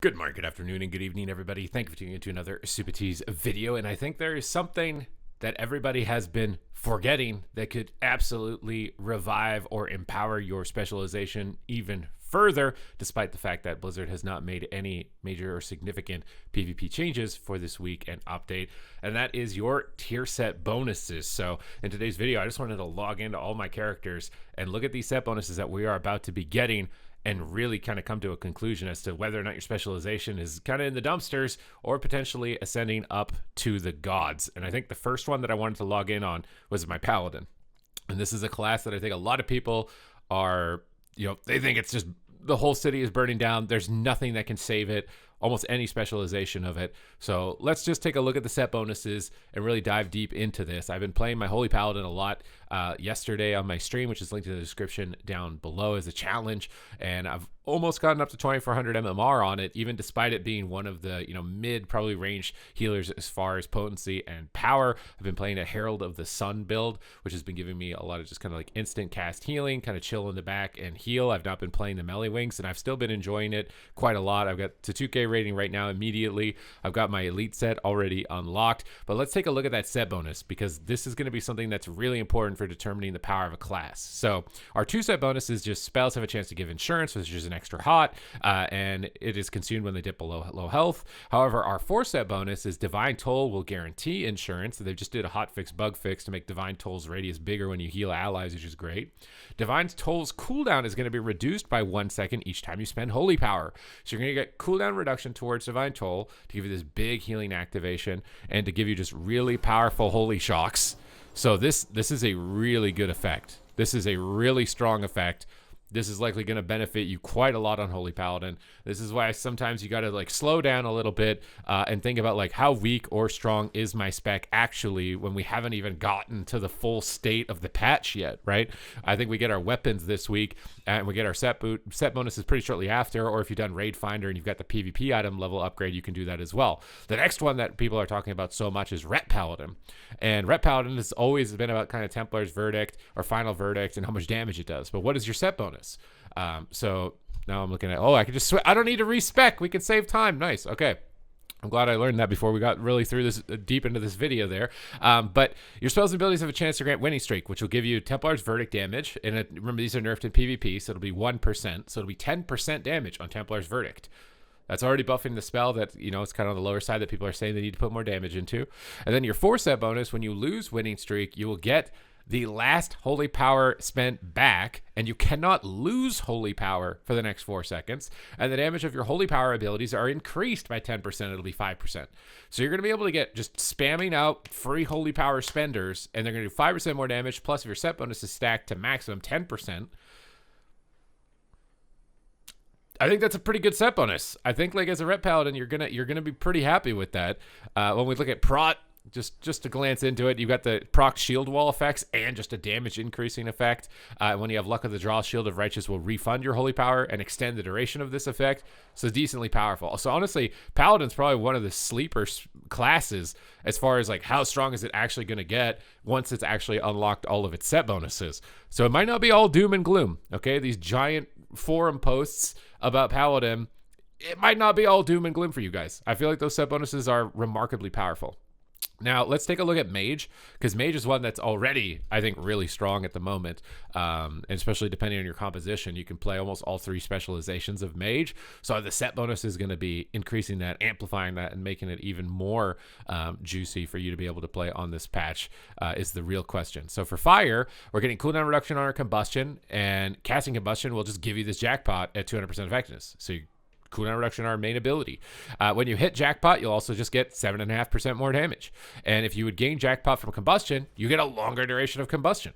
Good morning, good afternoon, and good evening, everybody. Thank you for tuning into another Supatease video. And I think there is something that everybody has been forgetting that could absolutely revive or empower your specialization even further, despite the fact that Blizzard has not made any major or significant PvP changes for this week and update, and that is your tier set bonuses. So in today's video, I just wanted to log into all my characters and look at these set bonuses that we are about to be getting and really kind of come to a conclusion as to whether or not your specialization is kind of in the dumpsters or potentially ascending up to the gods. And I think the first one that I wanted to log in on was my Paladin. And this is a class that I think a lot of people are, they think it's just the whole city is burning down. There's nothing that can save it, almost any specialization of it. So let's just take a look at the set bonuses and really dive deep into this. I've been playing my Holy Paladin a lot yesterday on my stream, which is linked in the description down below as a challenge. And I've almost gotten up to 2400 MMR on it, even despite it being one of the mid probably range healers as far as potency and power. I've been playing a Herald of the Sun build, which has been giving me a lot of just kind of like instant cast healing, kind of chill in the back and heal. I've not been playing the melee wings, and I've still been enjoying it quite a lot. I've got to 2K rating right now immediately. I've got my elite set already unlocked, but let's take a look at that set bonus, because this is going to be something that's really important for determining the power of a class. So our 2 set bonus is just spells have a chance to give insurance, which is an extra hot, and it is consumed when they dip below low health. However, our 4 set bonus is Divine Toll will guarantee insurance. So they just did a hot fix bug fix to make Divine Toll's radius bigger when you heal allies, which is great. Divine Toll's cooldown is going to be reduced by 1 second each time you spend Holy Power. So you're going to get cooldown reduction towards Divine Toll to give you this big healing activation and to give you just really powerful Holy Shocks. So this is a really good effect. This is a really strong effect. This is likely going to benefit you quite a lot on Holy Paladin. This is why sometimes you got to slow down a little bit and think about how weak or strong is my spec actually when we haven't even gotten to the full state of the patch yet, right? I think we get our weapons this week and we get our set bonuses pretty shortly after, or if you've done Raid Finder and you've got the PvP item level upgrade, you can do that as well. The next one that people are talking about so much is Ret Paladin. And Ret Paladin has always been about kind of Templar's Verdict or Final Verdict and how much damage it does. But what is your set bonus? So now I'm looking at, I can just I don't need to respec. We can save time. Nice. Okay. I'm glad I learned that before we got really through this deep into this video there. But your spells and abilities have a chance to grant winning streak, which will give you Templar's Verdict damage. And remember, these are nerfed in PvP, so it'll be 1%. So it'll be 10% damage on Templar's Verdict. That's already buffing the spell that, it's kind of on the lower side that people are saying they need to put more damage into. And then your 4 set bonus, when you lose winning streak, you will get the last Holy Power spent back, and you cannot lose Holy Power for the next 4 seconds. And the damage of your Holy Power abilities are increased by 10%. It'll be 5%. So you're going to be able to get just spamming out free Holy Power spenders, and they're going to do 5% more damage, plus if your set bonus is stacked to maximum 10%. I think that's a pretty good set bonus. I think as a Ret Paladin, you're gonna be pretty happy with that. When we look at Prot, just to glance into it, you've got the proc shield wall effects and just a damage increasing effect. When you have Luck of the Draw, Shield of Righteous will refund your Holy Power and extend the duration of this effect. So it's decently powerful. So honestly, Paladin's probably one of the sleeper classes as far as how strong is it actually going to get once it's actually unlocked all of its set bonuses. So it might not be all doom and gloom. Okay, these giant forum posts about Paladin, it might not be all doom and gloom for you guys. I feel like those set bonuses are remarkably powerful. Now, let's take a look at Mage, because Mage is one that's already, I think, really strong at the moment, and especially depending on your composition. You can play almost all 3 specializations of Mage, so the set bonus is going to be increasing that, amplifying that, and making it even more juicy for you to be able to play on this patch is the real question. So for Fire, we're getting cooldown reduction on our Combustion, and casting Combustion will just give you this jackpot at 200% effectiveness. So you cooldown reduction on our main ability. When you hit Jackpot, you'll also just get 7.5% more damage. And if you would gain Jackpot from Combustion, you get a longer duration of Combustion.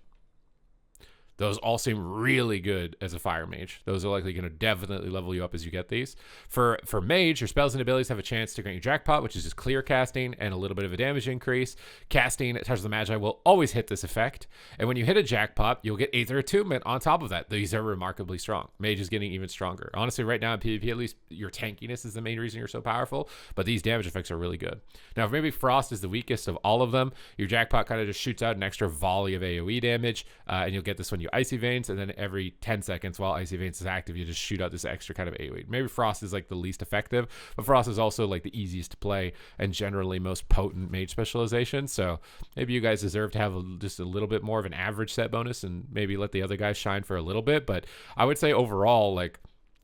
Those all seem really good as a Fire Mage. Those are likely going to definitely level you up as you get these. For Mage, your spells and abilities have a chance to grant you Jackpot, which is just clear casting and a little bit of a damage increase. Casting Touch of the Magi will always hit this effect. And when you hit a Jackpot, you'll get Aether Attunement on top of that. These are remarkably strong. Mage is getting even stronger. Honestly, right now in PvP, at least, your tankiness is the main reason you're so powerful, but these damage effects are really good. Now, if maybe Frost is the weakest of all of them, your Jackpot kind of just shoots out an extra volley of AoE damage, and you'll get this when you Icy Veins, and then every 10 seconds while Icy Veins is active, you just shoot out this extra kind of AoE. Maybe Frost is like the least effective, but Frost is also like the easiest to play and generally most potent mage specialization. So maybe you guys deserve to have just a little bit more of an average set bonus and maybe let the other guys shine for a little bit. But I would say overall, like,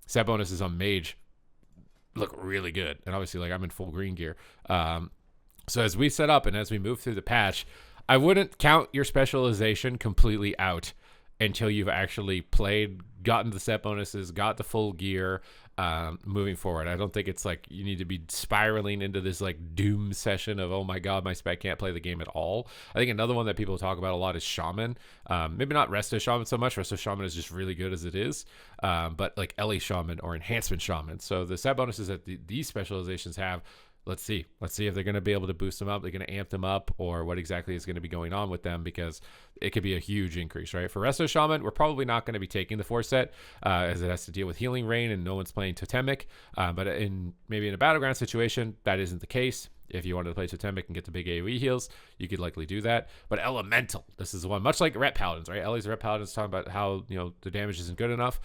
set bonuses on mage look really good. And obviously, like, I'm in full green gear. So as we set up and as we move through the patch, I wouldn't count your specialization completely out until you've actually played, gotten the set bonuses, got the full gear, moving forward. I don't think it's like you need to be spiraling into this like doom session of, oh my god, my spec can't play the game at all. I think another one that people talk about a lot is Shaman. Maybe not Resto Shaman so much. Resto Shaman is just really good as it is, but like Ellie Shaman or Enhancement Shaman. So the set bonuses that these specializations have, let's see if they're going to be able to boost them up, they're going to amp them up, or what exactly is going to be going on with them, because it could be a huge increase, right? For Resto Shaman, we're probably not going to be taking the 4 set as it has to deal with Healing Rain and no one's playing Totemic, but maybe in a Battleground situation, that isn't the case. If you wanted to play Totemic and get the big AoE heals, you could likely do that. But Elemental, this is the one, much like Ret Paladins, right? Ellie's Ret Paladins talking about how, the damage isn't good enough.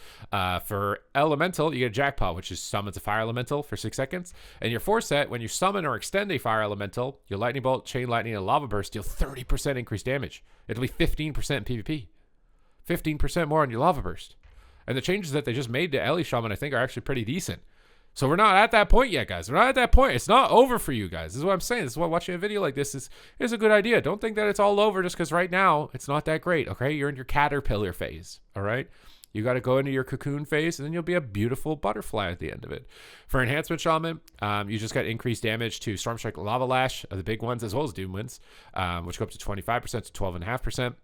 For Elemental, you get a Jackpot, which is summons a Fire Elemental for 6 seconds. And your 4 set, when you summon or extend a Fire Elemental, your Lightning Bolt, Chain Lightning, and Lava Burst deal 30% increased damage. It'll be 15% in PvP. 15% more on your Lava Burst. And the changes that they just made to Ellie Shaman, I think, are actually pretty decent. So we're not at that point yet, guys. We're not at that point. It's not over for you guys. This is what I'm saying. This is why watching a video like this is a good idea. Don't think that it's all over just because right now it's not that great, okay? You're in your caterpillar phase, all right? You got to go into your cocoon phase, and then you'll be a beautiful butterfly at the end of it. For Enhancement Shaman, you just got increased damage to Storm Strike, Lava Lash, the big ones, as well as Doom Winds, which go up to 25% to 12.5%.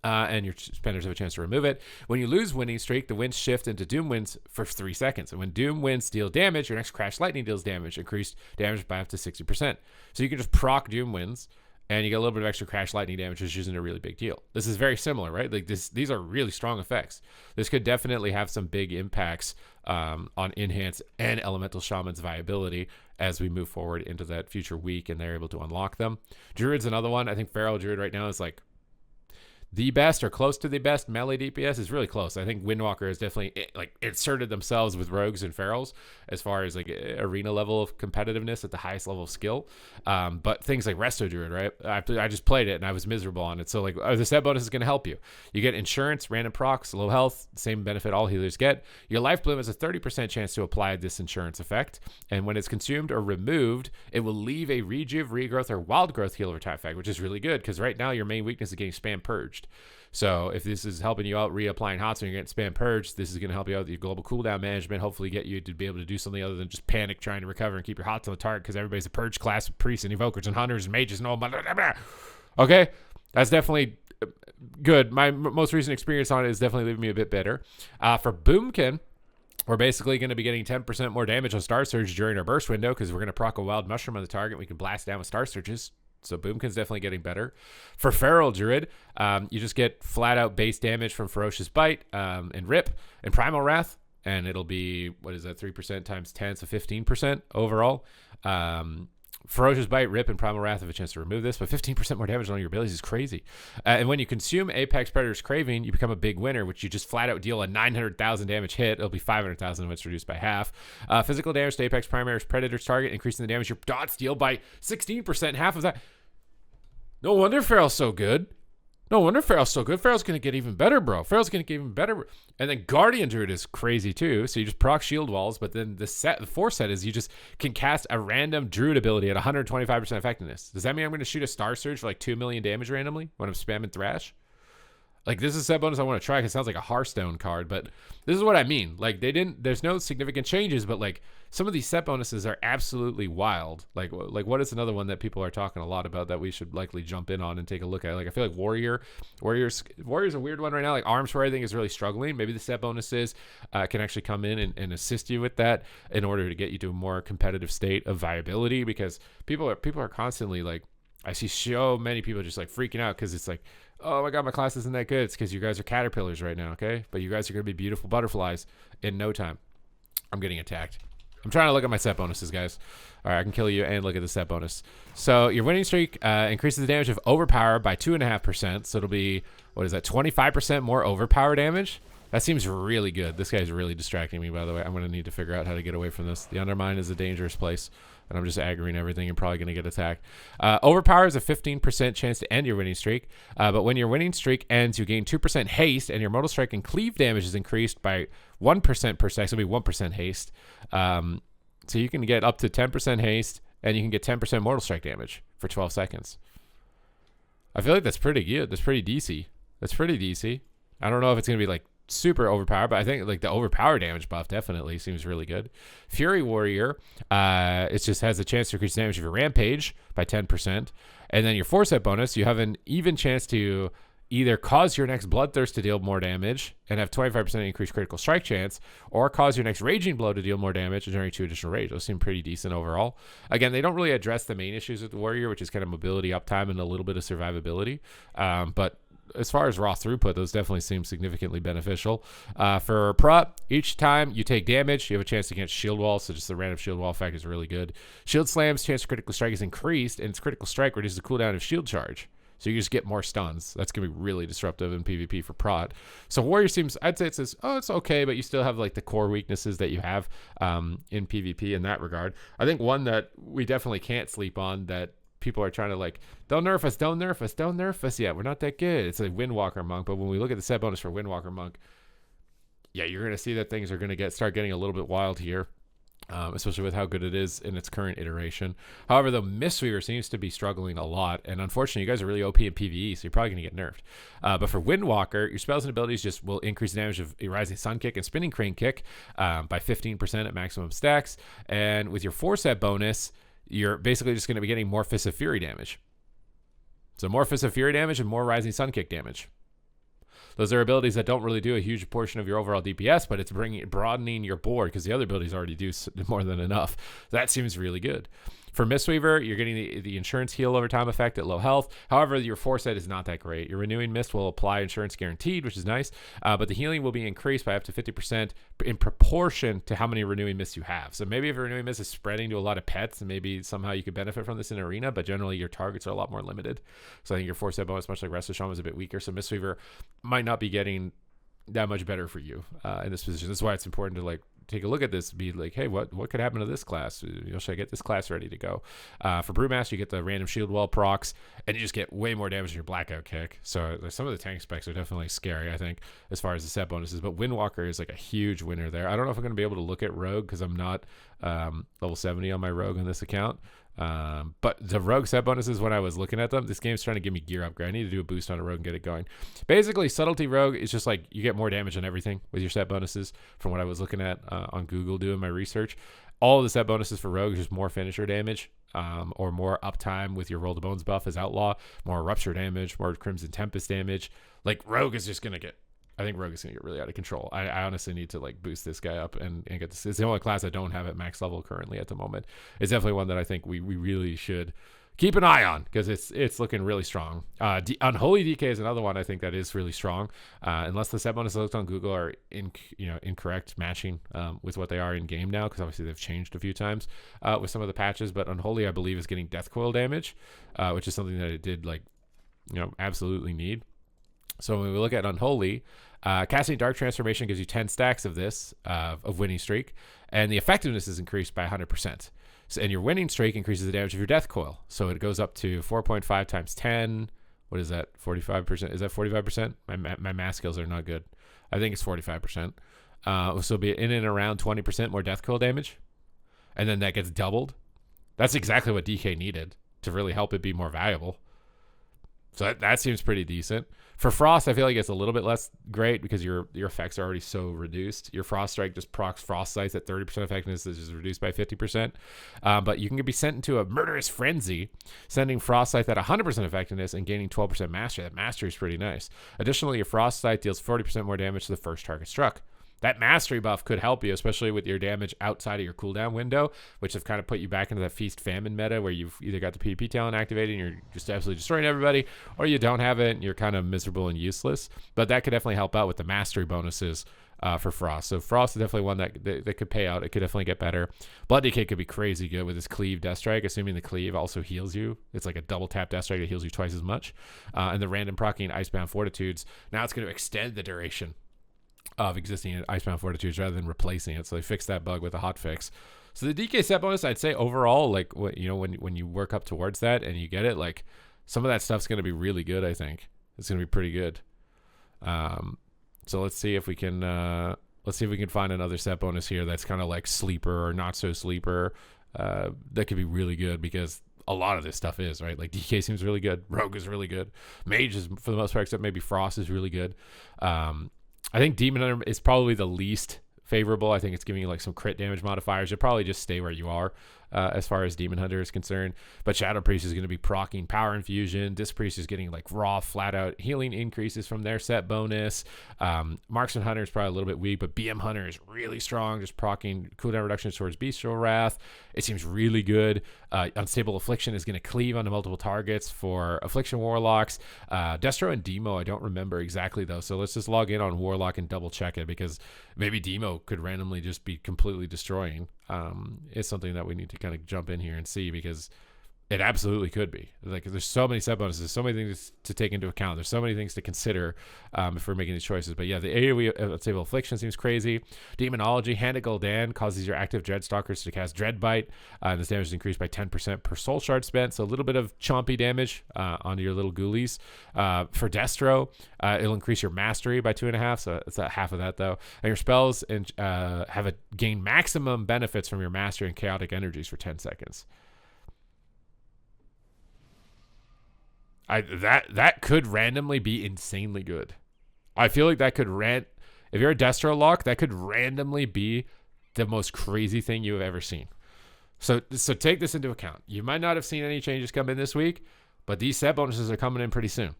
And your spenders have a chance to remove it. When you lose Winning Streak, the winds shift into Doom Winds for 3 seconds. And when Doom Winds deal damage, your next Crash Lightning deals damage, increased damage by up to 60%. So you can just proc Doom Winds, and you get a little bit of extra Crash Lightning damage, which isn't a really big deal. This is very similar, right? Like these are really strong effects. This could definitely have some big impacts on Enhance and Elemental Shaman's viability as we move forward into that future week, and they're able to unlock them. Druid's another one. I think Feral Druid right now is like the best or close to the best melee DPS. Is really close. I think Windwalker has definitely like inserted themselves with rogues and ferals as far as like arena level of competitiveness at the highest level of skill. But things like Resto Druid, right? I just played it and I was miserable on it. So like the set bonus is going to help you. You get insurance, random procs, low health, same benefit all healers get. Your life bloom has a 30% chance to apply this insurance effect. And when it's consumed or removed, it will leave a rejuve, regrowth, or wild growth heal over time effect, which is really good because right now your main weakness is getting spam purged. So if this is helping you out reapplying hots when you're getting spam purged, this is going to help you out with your global cooldown management, hopefully get you to be able to do something other than just panic trying to recover and keep your hots on the target because everybody's a purge class with priests and evokers and hunters and mages and all. Okay, that's definitely good. My most recent experience on it is definitely leaving me a bit bitter. For Boomkin, we're basically going to be getting 10% more damage on Star Surge during our burst window because we're going to proc a wild mushroom on the target. We can blast down with Star Surges. So Boomkin's definitely getting better. For Feral Druid, you just get flat out base damage from Ferocious Bite and Rip and Primal Wrath. And it'll be, what is that, 3% times 10, so 15% overall. Ferocious Bite, Rip, and Primal Wrath have a chance to remove this, but 15% more damage on your abilities is crazy. And when you consume Apex Predator's Craving, you become a big winner, which you just flat out deal a 900,000 damage hit. It'll be 500,000 when it's reduced by half. Physical damage to Apex Predator's target, increasing the damage your dots deal by 16%, half of that. No wonder Feral's so good. Feral's going to get even better, bro. Feral's going to get even better. And then Guardian Druid is crazy too. So you just proc shield walls, but then the 4 set is you just can cast a random Druid ability at 125% effectiveness. Does that mean I'm going to shoot a Star Surge for like 2 million damage randomly when I'm spamming Thrash? Like, this is a set bonus I want to try because it sounds like a Hearthstone card, but this is what I mean. Like, there's no significant changes, but like some of these set bonuses are absolutely wild. Like what is another one that people are talking a lot about that we should likely jump in on and take a look at? Like, I feel like Warrior's a weird one right now. Like, Arms Where I think is really struggling. Maybe the set bonuses can actually come in and assist you with that in order to get you to a more competitive state of viability, because people are constantly like, I see so many people just like freaking out because it's like, oh my god, my class isn't that good. It's because you guys are caterpillars right now, okay? But you guys are going to be beautiful butterflies in no time. I'm getting attacked. I'm trying to look at my set bonuses, guys. All right, I can kill you and look at the set bonus. So your winning streak increases the damage of overpower by 2.5%. So it'll be, what is that, 25% more overpower damage? That seems really good. This guy's really distracting me, by the way. I'm going to need to figure out how to get away from this. The Undermine is a dangerous place, and I'm just aggroing everything and probably going to get attacked. Overpower is a 15% chance to end your winning streak, but when your winning streak ends, you gain 2% haste, and your mortal strike and cleave damage is increased by 1% per second. So it'll be 1% haste. So you can get up to 10% haste, and you can get 10% mortal strike damage for 12 seconds. I feel like that's pretty good. That's pretty DC. That's pretty DC. I don't know if it's going to be like super overpowered, but I think like the overpower damage buff definitely seems really good. Fury Warrior, it just has a chance to increase damage of your rampage by 10%. And then your foresight bonus, you have an even chance to either cause your next Bloodthirst to deal more damage and have 25% increased critical strike chance, or cause your next Raging Blow to deal more damage and generate 2 additional rage. Those seem pretty decent overall. Again, they don't really address the main issues with the Warrior, which is kind of mobility, uptime, and a little bit of survivability. But as far as raw throughput, those definitely seem significantly beneficial. For Prot, each time you take damage, you have a chance against shield wall, so just the random shield wall effect is really good. Shield Slam's chance for critical strike is increased, and its critical strike reduces the cooldown of shield charge. So you just get more stuns. That's going to be really disruptive in PvP for Prot. So Warrior seems, I'd say it's okay, but you still have like the core weaknesses that you have in PvP in that regard. I think one that we definitely can't sleep on that people are trying to like, don't nerf us, don't nerf us, don't nerf us. Yeah, we're not that good. It's a Windwalker Monk, but when we look at the set bonus for Windwalker Monk, yeah, you're going to see that things are going to start getting a little bit wild here, especially with how good it is in its current iteration. However, the Mistweaver seems to be struggling a lot, and unfortunately, you guys are really OP in PvE, so you're probably going to get nerfed. But for Windwalker, your spells and abilities just will increase the damage of a Rising Sun Kick and Spinning Crane Kick by 15% at maximum stacks, and with your Foresight bonus, you're basically just going to be getting more Fists of Fury damage. So more Fists of Fury damage and more Rising Sun Kick damage. Those are abilities that don't really do a huge portion of your overall DPS, but it's broadening your board because the other abilities already do more than enough. That seems really good. For Mistweaver, you're getting the Insurance Heal over time effect at low health. However, your Foresight is not that great. Your Renewing Mist will apply Insurance Guaranteed, which is nice, but the healing will be increased by up to 50% in proportion to how many Renewing Mists you have. So maybe if your Renewing Mist is spreading to a lot of pets, and maybe somehow you could benefit from this in Arena, but generally your targets are a lot more limited. So I think your Foresight bonus, much like Restless Shaman, is a bit weaker. So Mistweaver might not be getting that much better for you in this position. That's why it's important to like take a look at this, be like, hey, what could happen to this class? Should I get this class ready to go? For Brewmaster, you get the random shield wall procs, and you just get way more damage in your blackout kick. So some of the tank specs are definitely scary, I think, as far as the set bonuses. But Windwalker is like a huge winner there. I don't know if I'm going to be able to look at Rogue because I'm not level 70 on my Rogue on this account. But the Rogue set bonuses, when I was looking at them, this game's trying to give me gear upgrade. I need to do a boost on a Rogue and get it going. Basically, Subtlety Rogue is just like you get more damage on everything with your set bonuses from what I was looking at on Google doing my research. All of the set bonuses for Rogue is just more finisher damage or more uptime with your Roll the Bones buff as Outlaw, more Rupture damage, more Crimson Tempest damage. Like Rogue is just going to get, I think Rogue is going to get really out of control. I honestly need to like boost this guy up and get this. It's the only class I don't have at max level currently at the moment. It's definitely one that I think we really should keep an eye on because it's looking really strong. Unholy DK is another one I think that is really strong. Unless the set bonuses looked on Google are incorrect matching with what they are in game now, because obviously they've changed a few times with some of the patches. But Unholy, I believe, is getting Death Coil damage, which is something that it did absolutely need. So when we look at Unholy, casting Dark Transformation gives you 10 stacks of this, of winning streak, and the effectiveness is increased by 100%. So, and your winning streak increases the damage of your Death Coil. So it goes up to 4.5 times 10. What is that, 45%? Is that 45%? My math skills are not good. I think it's 45%. So it'll be in and around 20% more Death Coil damage, and then that gets doubled. That's exactly what DK needed to really help it be more valuable. So that seems pretty decent. For Frost, I feel like it's a little bit less great because your effects are already so reduced. Your Frost Strike just procs Frost Sights at 30% effectiveness, which is reduced by 50%. But you can be sent into a Murderous Frenzy, sending Frost Sight at 100% effectiveness and gaining 12% Mastery. That Mastery is pretty nice. Additionally, your Frost Sight deals 40% more damage to the first target struck. That Mastery buff could help you, especially with your damage outside of your cooldown window, which have kind of put you back into that Feast Famine meta where you've either got the PvP talent activated and you're just absolutely destroying everybody, or you don't have it and you're kind of miserable and useless. But that could definitely help out with the Mastery bonuses for Frost. So Frost is definitely one that could pay out. It could definitely get better. Blood Decay could be crazy good with his Cleave Death Strike, assuming the Cleave also heals you. It's like a double tap Death Strike that heals you twice as much. And the random proccing Icebound Fortitudes, now it's going to extend the duration of existing Icebound Fortitudes rather than replacing it. So they fixed that bug with a hot fix. So the DK set bonus, I'd say overall, like, you know, when you work up towards that and you get it, like, some of that stuff's going to be really good. I think it's going to be pretty good. So let's see if we can find another set bonus here that's kind of like sleeper or not so sleeper. That could be really good, because a lot of this stuff is, right? Like, DK seems really good. Rogue is really good. Mage is, for the most part, except maybe Frost, is really good. I think Demon Hunter is probably the least favorable. I think it's giving you like some crit damage modifiers. You'll probably just stay where you are as far as Demon Hunter is concerned. But Shadow Priest is going to be proccing Power Infusion. Disc Priest is getting like raw, flat out healing increases from their set bonus. Marksman Hunter is probably a little bit weak, but BM Hunter is really strong, just proccing cooldown reductions towards Bestial Wrath. It seems really good. Unstable Affliction is going to cleave onto multiple targets for Affliction Warlocks. Destro and Demo, I don't remember exactly though. So let's just log in on Warlock and double check it, because maybe Demo could randomly just be completely destroying. It's something that we need to kind of jump in here and see, because it absolutely could be. Like, there's so many set bonuses, so many things to take into account. There's so many things to consider if we're making these choices. But yeah, the AoE Unstable Affliction seems crazy. Demonology, Hand of Gul'dan causes your active Dreadstalkers to cast Dreadbite, and this damage is increased by 10% per soul shard spent. So a little bit of chompy damage onto your little ghoulies. For Destro, it'll increase your mastery by 2.5, so it's half of that though. And your spells gain maximum benefits from your mastery and chaotic energies for 10 seconds. That could randomly be insanely good. I feel like that could if you're a Destro lock, that could randomly be the most crazy thing you have ever seen. So take this into account. You might not have seen any changes come in this week, but these set bonuses are coming in pretty soon.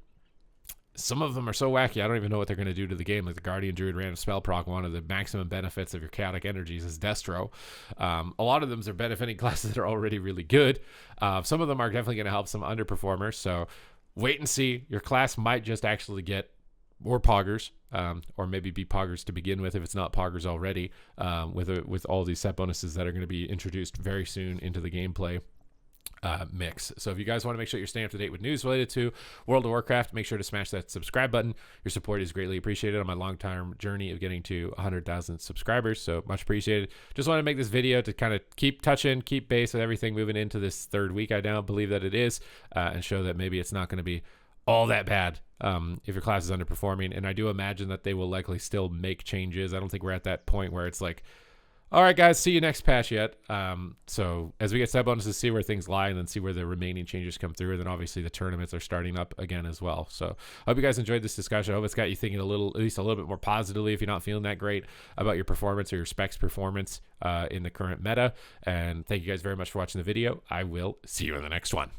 Some of them are so wacky, I don't even know what they're going to do to the game. Like the Guardian Druid random spell proc, one of the maximum benefits of your chaotic energies is Destro. A lot of them are benefiting classes that are already really good. Some of them are definitely going to help some underperformers. So wait and see. Your class might just actually get more poggers, or maybe be poggers to begin with if it's not poggers already, with all these set bonuses that are going to be introduced very soon into the gameplay mix. So if you guys want to make sure you're staying up to date with news related to World of Warcraft, make sure to smash that subscribe button. Your support is greatly appreciated on my long-term journey of getting to 100,000 subscribers, so much appreciated. Just want to make this video to kind of keep base with everything moving into this third week. I now believe that it is, and show that maybe it's not going to be all that bad if your class is underperforming. And I do imagine that they will likely still make changes. I don't think we're at that point where it's like, all right, guys, see you next patch yet. So as we get set bonuses, see where things lie, and then see where the remaining changes come through. And then obviously the tournaments are starting up again as well. So I hope you guys enjoyed this discussion. I hope it's got you thinking at least a little bit more positively if you're not feeling that great about your performance or your specs performance in the current meta. And thank you guys very much for watching the video. I will see you in the next one.